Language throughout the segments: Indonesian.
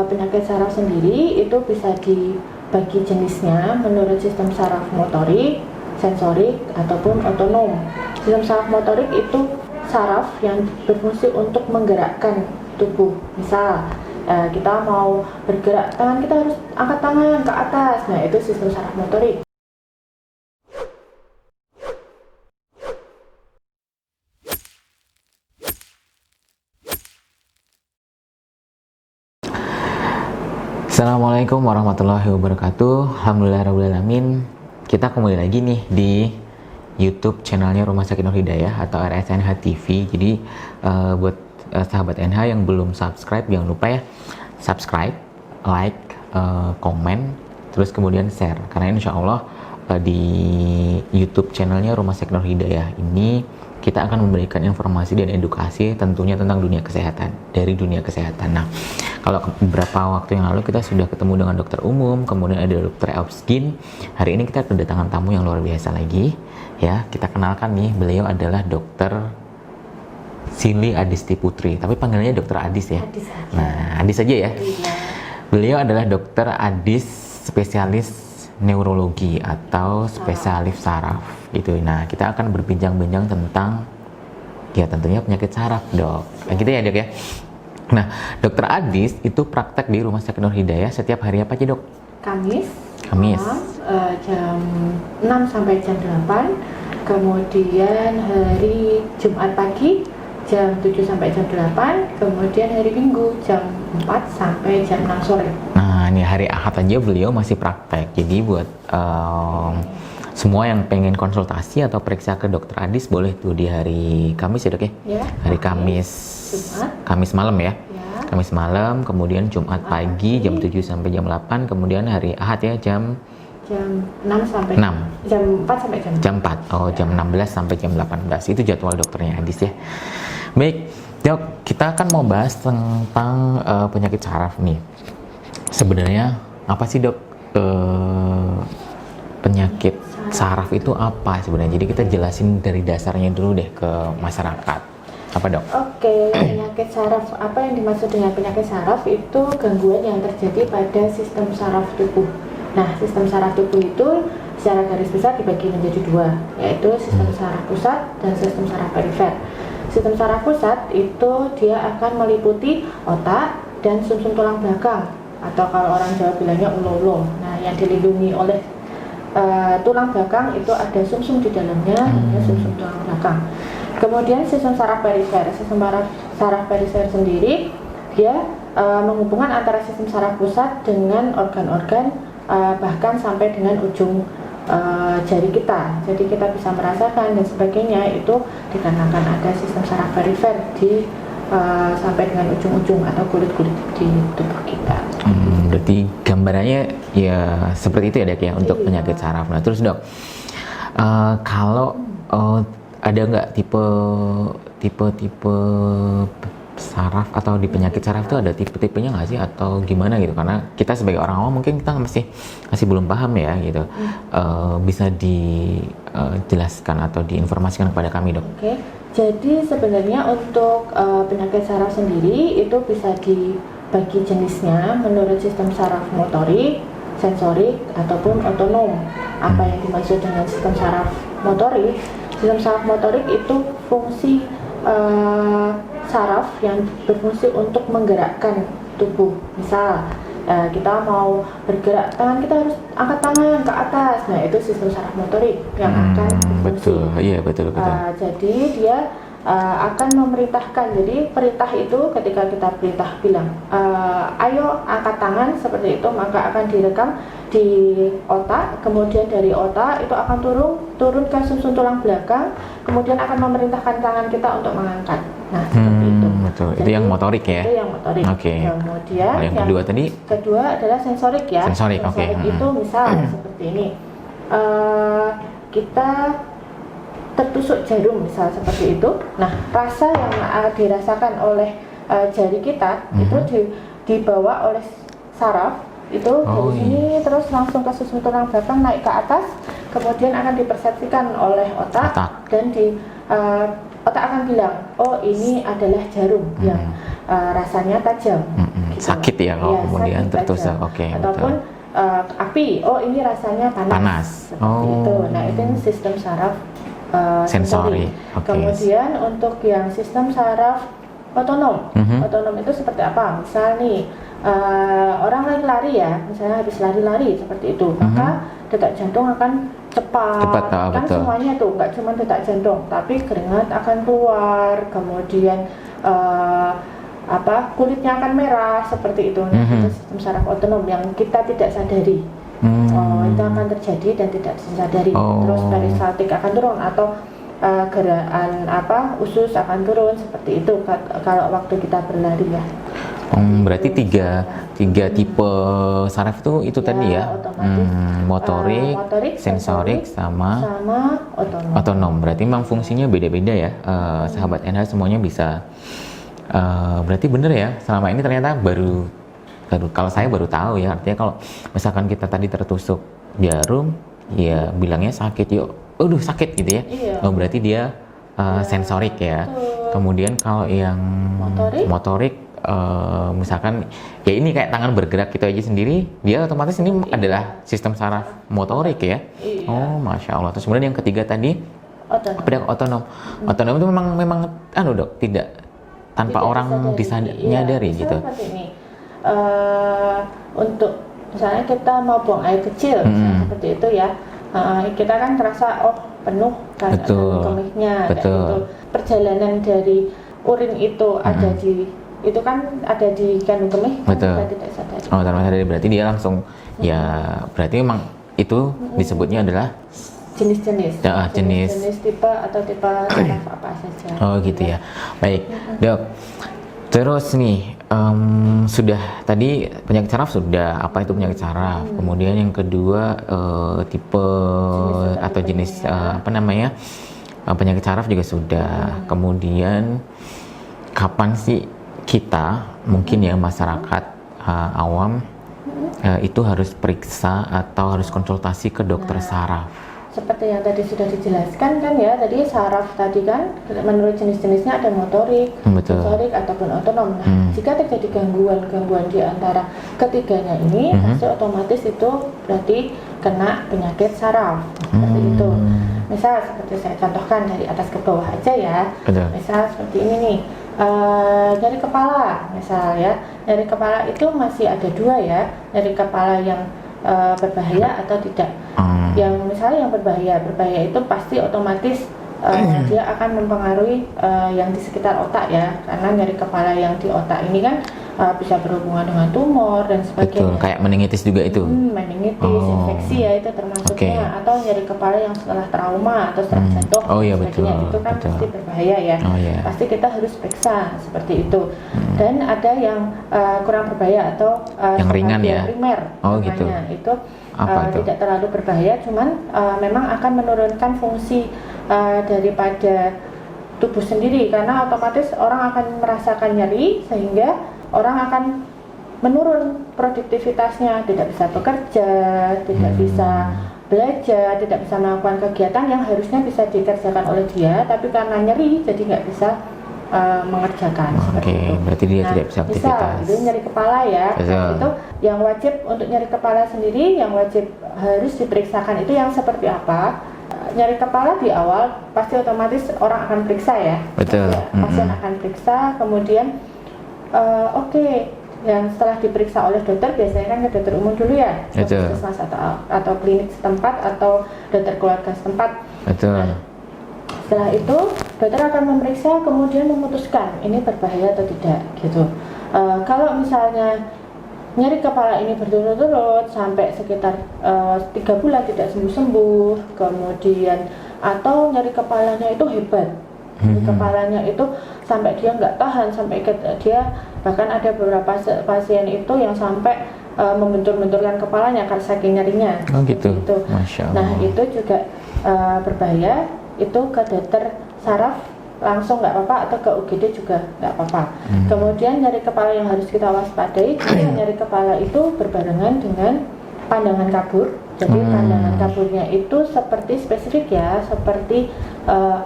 penyakit saraf sendiri itu bisa dibagi jenisnya menurut sistem saraf motorik, sensorik, ataupun otonom. Sistem saraf motorik itu saraf yang berfungsi untuk menggerakkan tubuh. Misal kita mau bergerak, tangan kita harus angkat tangan ke atas. Nah, itu sistem saraf motorik. Assalamualaikum warahmatullahi wabarakatuh. Alhamdulillahirrahmanirrahim. Kita kembali lagi nih di YouTube channelnya Rumah Sakit Nur Hidayah atau RSNH TV. Jadi buat sahabat NH yang belum subscribe, jangan lupa ya subscribe, like, komen, terus kemudian share. Karena insya Allah di YouTube channelnya Rumah Sakit Nur Hidayah ini kita akan memberikan informasi dan edukasi tentunya tentang dunia kesehatan, dari dunia kesehatan. Nah, kalau beberapa waktu yang lalu kita sudah ketemu dengan dokter umum, kemudian ada dokter Opsgin. Hari ini kita kedatangan tamu yang luar biasa lagi. Ya, kita kenalkan nih, beliau adalah dokter Silly Adisti Putri. Tapi panggilannya dokter Adis ya. Adis aja. Nah, Adis aja ya. Iya. Beliau adalah dokter Adis, spesialis neurologi atau spesialis saraf gitu. Nah, kita akan berbincang-bincang tentang ya tentunya penyakit saraf, Dok. Nah, gitu ya, Dok ya. Nah, Dokter Adis itu praktek di Rumah Sakit Nur Hidayah setiap hari apa aja, Dok? Kamis Kamis. jam 6 sampai jam 8. Kemudian hari Jumat pagi jam 7 sampai jam 8. Kemudian hari Minggu jam 4 sampai jam 6 sore. Nah, ini hari Ahad aja beliau masih praktek. Jadi buat semua yang pengen konsultasi atau periksa ke Dokter Adis boleh tuh di hari Kamis ya, Dok ya? Ya, Hari Kamis, Jumat. Kamis malam ya? Ya. Kamis malam, kemudian Jumat pagi jam 7 sampai jam 8, kemudian hari Ahad ya jam 6 sampai 6. jam 4 sampai jam 4. Oh, jam 16 sampai jam 18. Itu jadwal dokternya Adis ya. Baik, Dok, kita akan mau bahas tentang penyakit saraf nih. Sebenarnya apa sih, Dok? Penyakit saraf itu apa sebenarnya? Jadi kita jelasin dari dasarnya dulu deh ke masyarakat. Apa, Dok? Oke, penyakit saraf. Apa yang dimaksud dengan penyakit saraf? Itu gangguan yang terjadi pada sistem saraf tubuh. Nah, sistem saraf tubuh itu secara garis besar dibagi menjadi dua, yaitu sistem saraf pusat dan sistem saraf perifer. Sistem saraf pusat itu dia akan meliputi otak dan sumsum tulang belakang, atau kalau orang Jawa bilangnya ulo-ulo. Nah, yang dilindungi oleh tulang belakang itu ada sumsum di dalamnya, namanya sumsum tulang belakang. Kemudian sistem saraf perifer. Sistem saraf perifer sendiri dia menghubungkan antara sistem saraf pusat dengan organ-organ bahkan sampai dengan ujung jari kita. Jadi kita bisa merasakan dan sebagainya itu dikarenakan ada sistem saraf perifer di sampai dengan ujung-ujung atau kulit-kulit di tubuh kita. Berarti gambarannya ya seperti itu ya, Dok ya, untuk penyakit saraf. Nah, terus, Dok, kalau ada nggak tipe saraf atau di penyakit saraf itu ada tipe-tipenya nggak sih atau gimana gitu? Karena kita sebagai orang awam mungkin kita masih belum paham ya gitu. Bisa dijelaskan atau diinformasikan kepada kami, Dok? Oke, jadi sebenarnya untuk penyakit saraf sendiri itu bisa dibagi jenisnya menurut sistem saraf motorik, sensorik, ataupun otonom. Apa yang dimaksud dengan sistem saraf motorik? Sistem saraf motorik itu fungsi saraf yang berfungsi untuk menggerakkan tubuh. Misal kita mau bergerak, tangan kita harus angkat tangan ke atas. Nah, itu sistem saraf motorik yang akan berfungsi. Betul, iya betul. Jadi dia akan memerintahkan. Jadi perintah itu ketika kita perintah bilang ayo angkat tangan seperti itu, maka akan direkam di otak. Kemudian dari otak itu akan turun ke sumsum tulang belakang, kemudian akan memerintahkan tangan kita untuk mengangkat. Nah, seperti itu. Betul. Jadi, itu yang motorik ya. Itu yang motorik. Oke. Kemudian yang kedua tadi? Kedua adalah sensorik ya. Sensorik, oke. Itu misal seperti ini. Kita tertusuk jarum misal seperti itu. Nah, rasa yang dirasakan oleh jari kita itu dibawa oleh saraf itu dari sini terus langsung ke sumsum tulang belakang naik ke atas, kemudian akan dipersepsikan oleh otak. Dan otak akan bilang, oh ini adalah jarum yang rasanya tajam sakit ya kalau Iya, kemudian sakit tertusuk. aja. Oke, Ataupun api, oh ini rasanya panas. Seperti itu. Nah itu sistem saraf sensori. Oke. Kemudian untuk yang sistem saraf otonom, otonom itu seperti apa? Misal nih orang lari-lari ya, misalnya habis lari-lari seperti itu, maka detak jantung akan cepat kan betul. semuanya tuh nggak cuma detak jantung, tapi keringat akan keluar, kemudian kulitnya akan merah seperti itu. Nah, itu sistem saraf otonom yang kita tidak sadari. Itu akan terjadi dan tidak disadari. Terus peristaltik akan turun atau gerakan usus akan turun seperti itu kalau waktu kita berlari ya. Berarti tiga tipe saraf itu tadi ya, motorik, sensorik, sama otonom. Berarti memang fungsinya beda-beda ya, sahabat NH semuanya bisa. Berarti bener ya, selama ini ternyata baru kalau saya baru tahu ya, artinya kalau misalkan kita tadi tertusuk jarum, ya bilangnya sakit yuk, sakit gitu ya. Iya. Berarti dia sensorik ya. Betul. Kemudian kalau yang motorik misalkan ya ini kayak tangan bergerak gitu aja sendiri, dia otomatis ini adalah sistem saraf motorik ya. Iya. Masya Allah. Terus kemudian yang ketiga tadi otonom. Otonom itu memang dok, tidak tanpa orang disadari gitu. Seperti ini. Untuk misalnya kita mau buang air kecil seperti itu ya, kita kan terasa penuh kan kemihnya. Betul. Perjalanan dari urin itu ada di kandung kemih, betul. Kita tidak sadari. Tanpa sadari, berarti dia langsung ya, berarti memang itu disebutnya adalah jenis tipe atau tipe saraf apa saja. Gitu ya. Baik, dok. Terus nih, sudah tadi penyakit saraf sudah, apa itu penyakit saraf? Kemudian yang kedua tipe atau jenis penyakit saraf juga sudah. Kemudian kapan sih kita mungkin ya masyarakat awam itu harus periksa atau harus konsultasi ke dokter saraf? Seperti yang tadi sudah dijelaskan kan ya, tadi saraf tadi kan menurut jenis-jenisnya ada motorik, sensorik ataupun otonom. Nah, jika terjadi gangguan di antara ketiganya ini, pasti otomatis itu berarti kena penyakit saraf. Seperti itu. Misal seperti saya contohkan dari atas ke bawah aja ya. Misal seperti ini nih. Nyeri kepala misal ya, nyeri kepala itu masih ada dua ya, nyeri kepala yang berbahaya atau tidak. Yang misalnya yang berbahaya itu pasti otomatis dia akan mempengaruhi yang di sekitar otak ya, karena nyeri kepala yang di otak ini kan bisa berhubungan dengan tumor dan sebagainya. Betul, kayak meningitis juga itu. Meningitis, infeksi ya itu termasuknya, atau nyeri kepala yang setelah trauma atau setelah jatuh. Betul. Itu kan pasti berbahaya ya. Pasti kita harus periksa seperti itu. Dan ada yang kurang berbahaya atau yang ringan ya. Primer. Gitu. Itu tidak terlalu berbahaya, cuman memang akan menurunkan fungsi daripada tubuh sendiri, karena otomatis orang akan merasakan nyeri sehingga orang akan menurun produktivitasnya, tidak bisa bekerja, tidak bisa belajar, tidak bisa melakukan kegiatan yang harusnya bisa dikerjakan oleh dia, tapi karena nyeri jadi nggak bisa mengerjakan. Berarti dia tidak bisa aktivitas. Itu nyeri kepala ya. Itu yang wajib untuk nyeri kepala sendiri, yang wajib harus diperiksakan itu yang seperti apa? Nyeri kepala di awal pasti otomatis orang akan periksa ya. Betul. Pasien akan periksa, kemudian yang setelah diperiksa oleh dokter biasanya kan ke dokter umum dulu ya, puskesmas atau klinik setempat atau dokter keluarga setempat. Betul. Setelah itu dokter akan memeriksa kemudian memutuskan ini berbahaya atau tidak gitu. Kalau misalnya nyeri kepala ini berturut-turut sampai sekitar 3 bulan tidak sembuh-sembuh, kemudian atau nyeri kepalanya itu hebat, nyeri kepalanya itu sampai dia nggak tahan, sampai dia bahkan ada beberapa pasien itu yang sampai membentur-benturkan kepalanya karena saking nyerinya. Gitu. Masya Allah. Nah itu juga berbahaya. Itu ke dokter saraf langsung nggak apa-apa, atau ke UGD juga nggak apa-apa. Kemudian nyeri kepala yang harus kita waspadai, nyeri kepala itu berbarengan dengan pandangan kabur. Jadi pandangan kaburnya itu seperti spesifik ya, seperti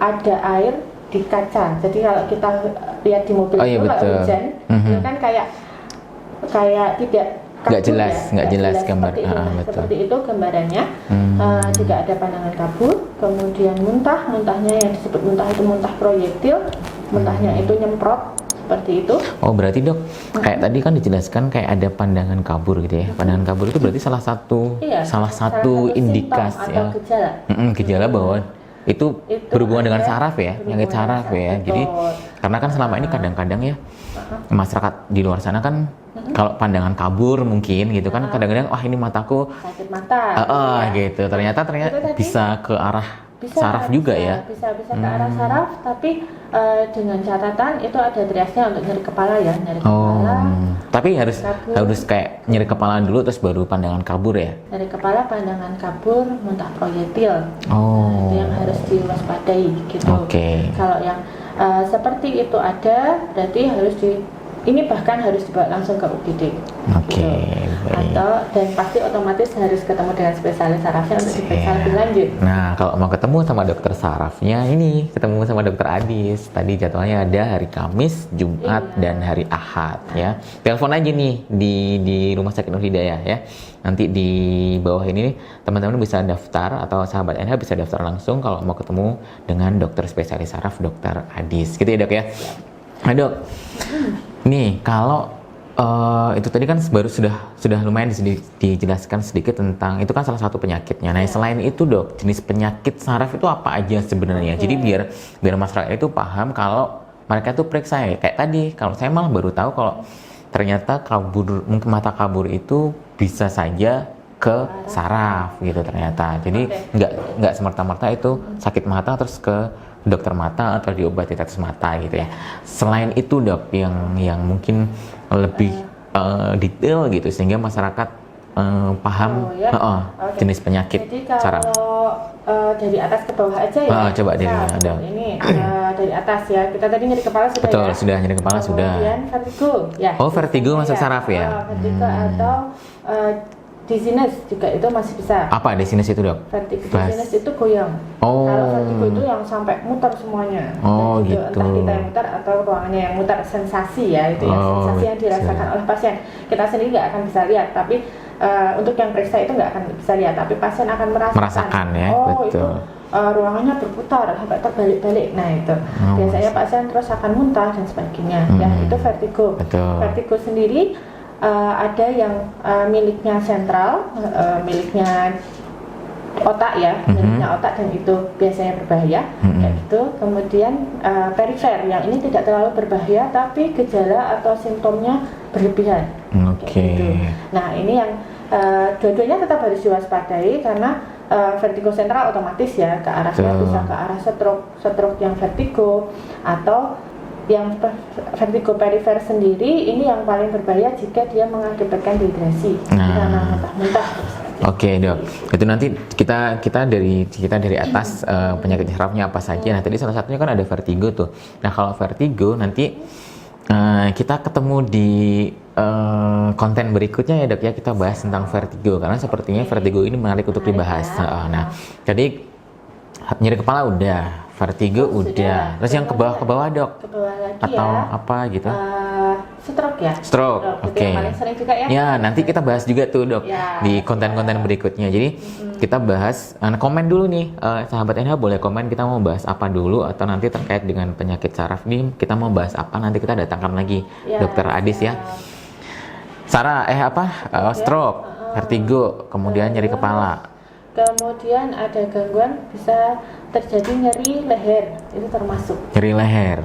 ada air di kaca. Jadi kalau kita lihat di mobil itu kalau hujan, itu kan kayak kayak tidak nggak jelas, ya, nggak jelas gambar. seperti itu. Nah, Betul. seperti itu gambarannya. Jika ada pandangan kabur, kemudian muntahnya yang disebut muntah itu muntah proyektil, muntahnya itu nyemprot seperti itu. Oh berarti dok, kayak tadi kan dijelaskan kayak ada pandangan kabur gitu ya. Pandangan kabur itu berarti salah satu indikasi atau gejala. Gejala bahwa itu berhubungan dengan saraf ya, penyakit saraf ya. Betul. Jadi karena kan selama ini kadang-kadang ya masyarakat di luar sana kan kalau pandangan kabur mungkin gitu kan kadang-kadang wah ini mataku sakit mata. gitu. Ternyata bisa ke arah saraf juga ya. Bisa ke arah saraf, tapi dengan catatan itu ada triasnya untuk nyeri kepala ya, nyeri kepala. Tapi harus kayak nyeri kepala dulu terus baru pandangan kabur ya. Nyeri kepala, pandangan kabur, muntah proyektil. Oh. Itu yang harus diwaspadai gitu. Oke. Kalau yang seperti itu ada, berarti ini bahkan harus dibawa langsung ke UGD. Oke, baik. Dan pasti otomatis harus ketemu dengan spesialis sarafnya untuk diperiksa lebih lanjut. Nah, kalau mau ketemu sama dokter sarafnya ini, ketemu sama dokter Adis. Tadi jadwalnya ada hari Kamis, Jumat, dan hari Ahad ya. Telepon aja nih di Rumah Sakit Nur Hidayah ya. Nanti di bawah ini teman-teman bisa daftar atau sahabat NH bisa daftar langsung kalau mau ketemu dengan dokter spesialis saraf, dokter Adis. Gitu ya dok ya. Nah dok, nih kalau itu tadi kan baru sudah lumayan dijelaskan sedikit tentang itu kan salah satu penyakitnya. Nah selain itu dok, jenis penyakit saraf itu apa aja sebenarnya? Jadi biar masyarakat itu paham kalau mereka tuh periksa ya. Kayak tadi kalau saya malah baru tahu kalau ternyata mungkin mata kabur itu bisa saja ke saraf gitu ternyata. Jadi nggak semerta-merta itu sakit mata terus ke dokter mata atau diobati tetes mata gitu ya. Selain itu dok, yang mungkin lebih detail gitu sehingga masyarakat paham jenis penyakit saraf. Jadi kalau dari atas ke bawah aja ya. Coba dari dari atas ya. Kita tadi nyeri kepala sudah. Betul, ya. sudah nyeri kepala sudah. Kemudian vertigo ya. Oh vertigo masuk saraf ya. Vertigo atau dizziness juga itu masih bisa. Apa dizziness itu dok? Vertigo dizziness itu goyang. Kalau vertigo itu yang sampai muter semuanya. Oh gitu. gitu. Entah kita yang muter atau ruangannya yang muter, sensasi ya itu ya sensasi yang dirasakan oleh pasien. Kita sendiri nggak akan bisa lihat, tapi untuk yang periksa itu nggak akan bisa lihat, tapi pasien akan merasakan ya, betul. Itu ruangannya berputar sampai terbalik-balik. Nah itu biasanya pasien terus akan muntah dan sebagainya. Ya itu vertigo. Betul. Vertigo sendiri ada yang miliknya sentral, miliknya otak ya, miliknya otak dan itu biasanya berbahaya. Kayak gitu. Kemudian perifer yang ini tidak terlalu berbahaya tapi gejala atau simptomnya berlebihan. Gitu. Nah ini yang dua-duanya tetap harus diwaspadai karena vertigo sentral otomatis ya ke arahnya bisa ke arah stroke yang vertigo atau yang vertigo perifer sendiri ini yang paling berbahaya jika dia mengakibatkan dehidrasi karena muntah-muntah. Oke dok, itu nanti kita dari atas penyakit sarafnya apa saja. Nah tadi salah satunya kan ada vertigo tuh. Nah kalau vertigo nanti kita ketemu di konten berikutnya ya dok ya, kita bahas tentang vertigo karena sepertinya vertigo ini menarik untuk dibahas. Nah jadi nyeri kepala udah. Vertigo udah. Terus yang ke bawah dok? Ke bawah lagi atau ya. apa gitu? Stroke ya. Stroke. Oke. Yang paling sering juga ya. Ya nanti kita bahas juga tuh dok di konten-konten berikutnya. Jadi kita bahas. Komen dulu nih sahabat NH boleh komen kita mau bahas apa dulu atau nanti terkait dengan penyakit saraf nih kita mau bahas apa nanti kita datangkan lagi dokter Adis ya. Sarah stroke, vertigo, kemudian nyeri kepala. Kemudian ada gangguan bisa terjadi nyeri leher, itu termasuk. Nyeri leher.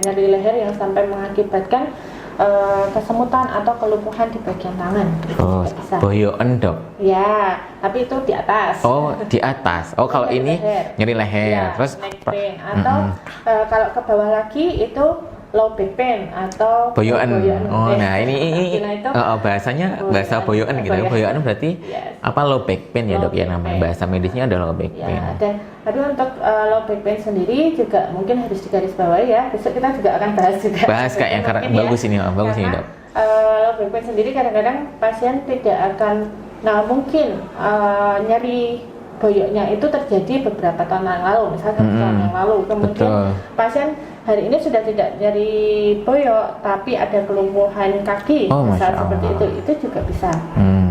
Nyeri leher yang sampai mengakibatkan kesemutan atau kelumpuhan di bagian tangan. Boyoen dok. Ya, tapi itu di atas. Oh di atas. Oh kalau ini nyeri leher. Ya, terus neck pain. Atau kalau ke bawah lagi itu low back pain atau boyoen. Nah ini bahasanya bahasa boyoen gitu. Boyoen berarti apa low back pain ya dok ya namanya. Bahasa medisnya adalah low back pain. Tapi untuk low back pain sendiri juga mungkin harus digarisbawahi ya. Besok kita juga akan bahas juga. Bahas kayak yang bagus ini dok. Low back pain sendiri kadang-kadang pasien tidak akan mungkin nyeri boyoknya itu terjadi beberapa tahun yang lalu, misalnya 1 tahun yang lalu, kemudian Betul. pasien hari ini sudah tidak nyeri boyok tapi ada kelumpuhan kaki, Oh, misal Masya seperti Allah. itu juga bisa.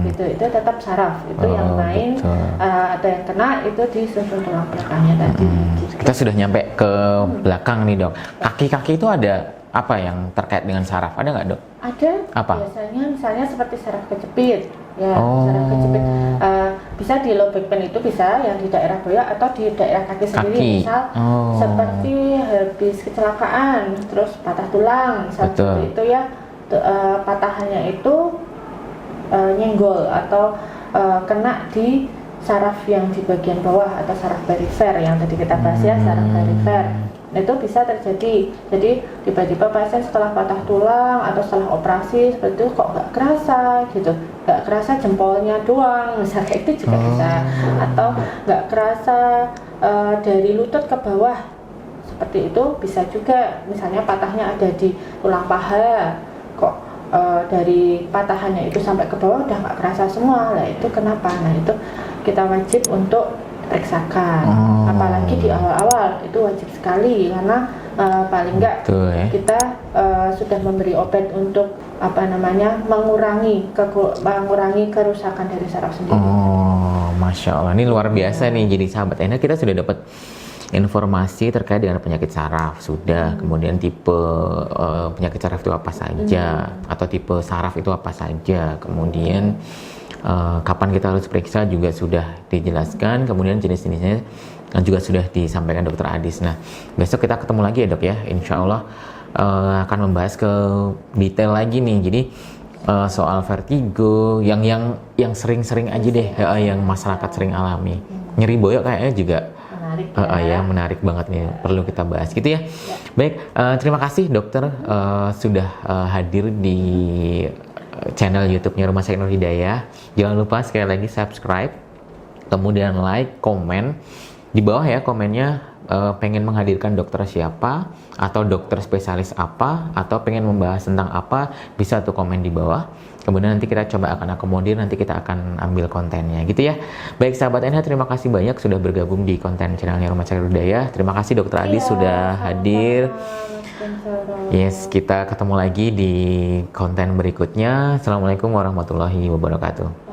Itu tetap saraf, itu yang Oh, main betul. atau yang kena itu di susun tulang belakangnya tadi. Gitu. Kita sudah nyampe ke belakang nih, Dok. Kaki-kaki itu ada apa yang terkait dengan saraf? Ada nggak, Dok? Ada. Apa? Biasanya misalnya seperti saraf kejepit, ya Oh. saraf kejepit. Bisa di low back pain itu bisa yang di daerah boyok atau di daerah kaki sendiri, misal seperti habis kecelakaan, terus patah tulang, misal Betul. seperti itu ya. Patahannya itu nyenggol atau kena di saraf yang di bagian bawah atau saraf perifer yang tadi kita bahas ya, saraf perifer. Itu bisa terjadi. Jadi tiba-tiba pasien setelah patah tulang atau setelah operasi seperti itu kok nggak kerasa gitu, nggak kerasa jempolnya doang, misalnya itu juga bisa. Atau nggak kerasa dari lutut ke bawah, seperti itu bisa juga. Misalnya patahnya ada di tulang paha, kok dari patahannya itu sampai ke bawah udah nggak kerasa semua. Nah itu kenapa? Nah itu kita wajib untuk periksakan. Apalagi di awal-awal itu wajib sekali karena paling nggak kita sudah memberi obat untuk mengurangi kerusakan dari saraf sendiri. Oh, Masya Allah, ini luar biasa nih. Jadi sahabat Enha, kita sudah dapat informasi terkait dengan penyakit saraf sudah, kemudian tipe penyakit saraf itu apa saja, atau tipe saraf itu apa saja, kemudian kapan kita harus periksa juga sudah dijelaskan, kemudian jenis-jenisnya juga sudah disampaikan Dokter Adis. Nah, besok kita ketemu lagi ya, Dok ya, insya Allah akan membahas ke detail lagi nih. Jadi soal vertigo yang sering-sering aja deh, yang masyarakat sering alami. Nyeri boyok kayaknya juga menarik banget nih, perlu kita bahas gitu ya. Baik, terima kasih dokter sudah hadir di channel YouTube-nya Rumah Sakit Nur Hidayah. Jangan lupa sekali lagi subscribe, kemudian like, komen di bawah ya komennya, pengen menghadirkan dokter siapa atau dokter spesialis apa atau pengen membahas tentang apa, bisa tuh komen di bawah. Kemudian nanti kita coba akan akomodir, nanti kita akan ambil kontennya gitu ya. Baik sahabat Enha, terima kasih banyak sudah bergabung di konten channelnya Rumah Sakit Nur Hidayah. Terima kasih Dokter Adis sudah hadir. Yes, kita ketemu lagi di konten berikutnya. Assalamualaikum warahmatullahi wabarakatuh.